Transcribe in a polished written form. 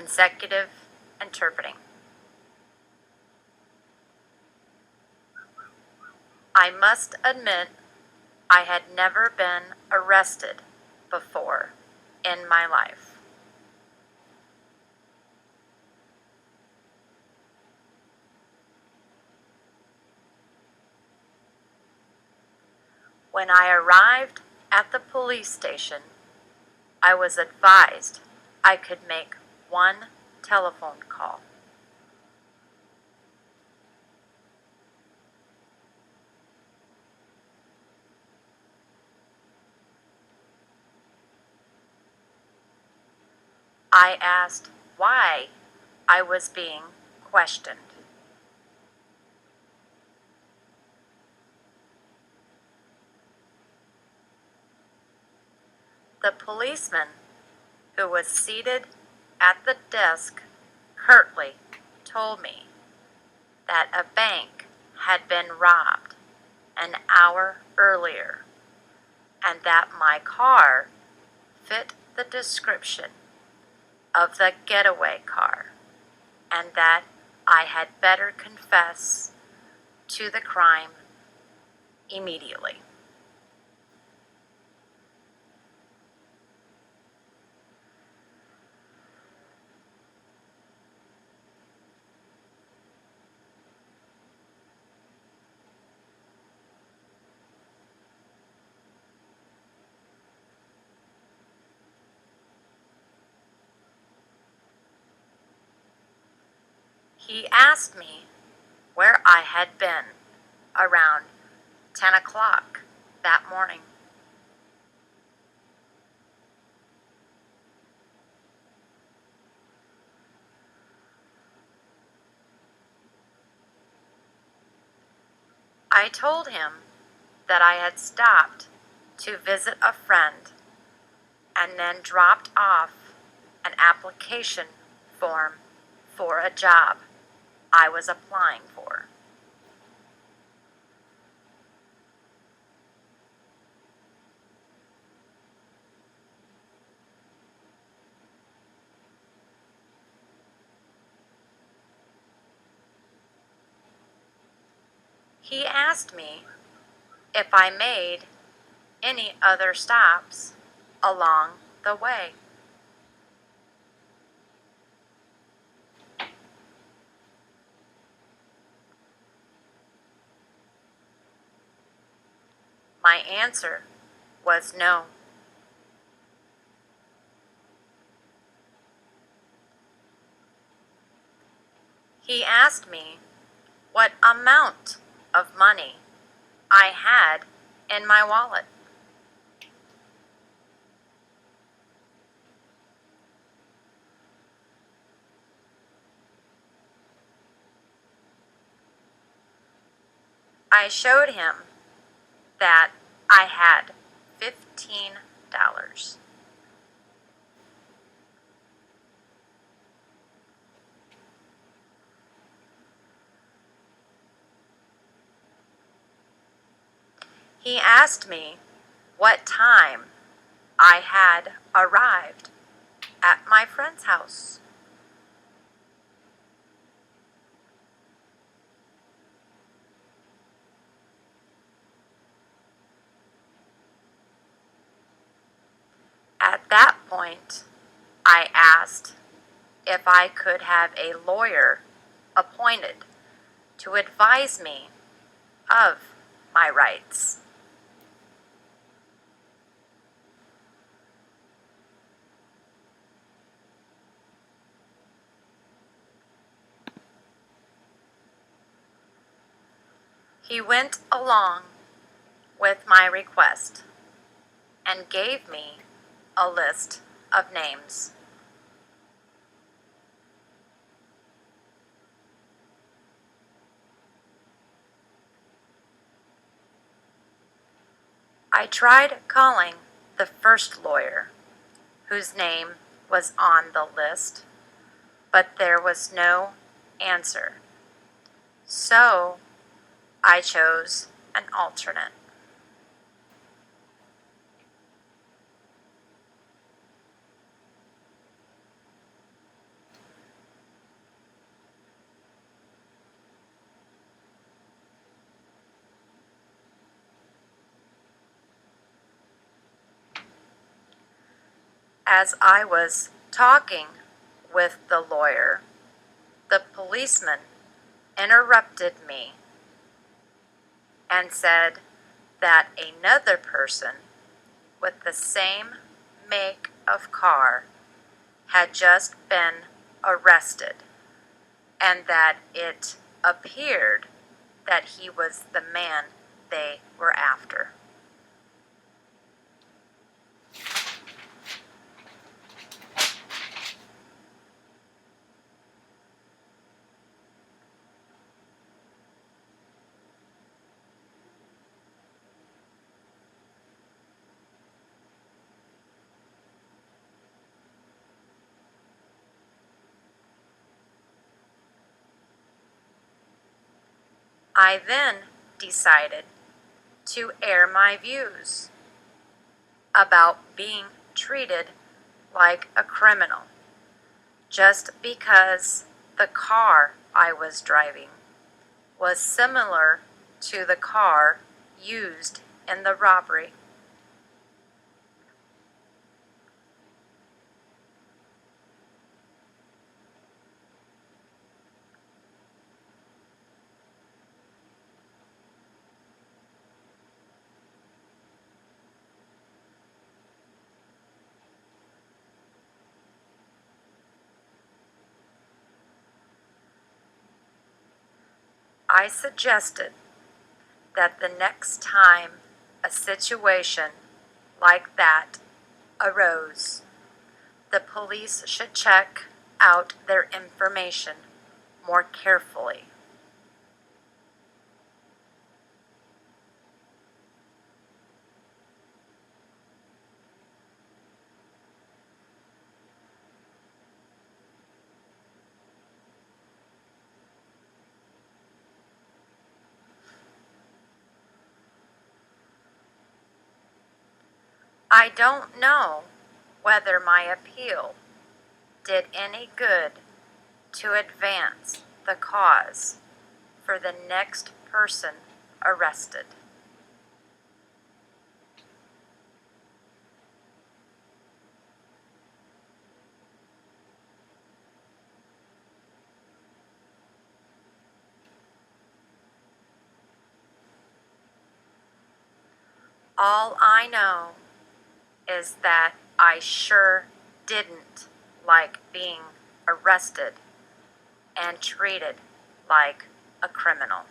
consecutive interpreting. I must admit I had never been arrested before in my life. When I arrived at the police station, I was advised I could make one telephone call. I asked why I was being questioned. The policeman who was seated at the desk curtly told me that a bank had been robbed an hour earlier and that my car fit the description of the getaway car and that I had better confess to the crime immediately. He asked me where I had been around 10 o'clock that morning. I told him that I had stopped to visit a friend and then dropped off an application form for a job I was applying for. He asked me if I made any other stops along the way. My answer was no. He asked me what amount of money I had in my wallet. I showed him that I had $15. He asked me what time I had arrived at my friend's house. At that point, I asked if I could have a lawyer appointed to advise me of my rights. He went along with my request and gave me a list of names. I tried calling the first lawyer, whose name was on the list, but there was no answer. So I chose an alternate. As I was talking with the lawyer, the policeman interrupted me and said that another person with the same make of car had just been arrested, and that it appeared that he was the man they were after. I then decided to air my views about being treated like a criminal just because the car I was driving was similar to the car used in the robbery. I suggested that the next time a situation like that arose, the police should check out their information more carefully. I don't know whether my appeal did any good to advance the cause for the next person arrested. All I know is that I sure didn't like being arrested and treated like a criminal.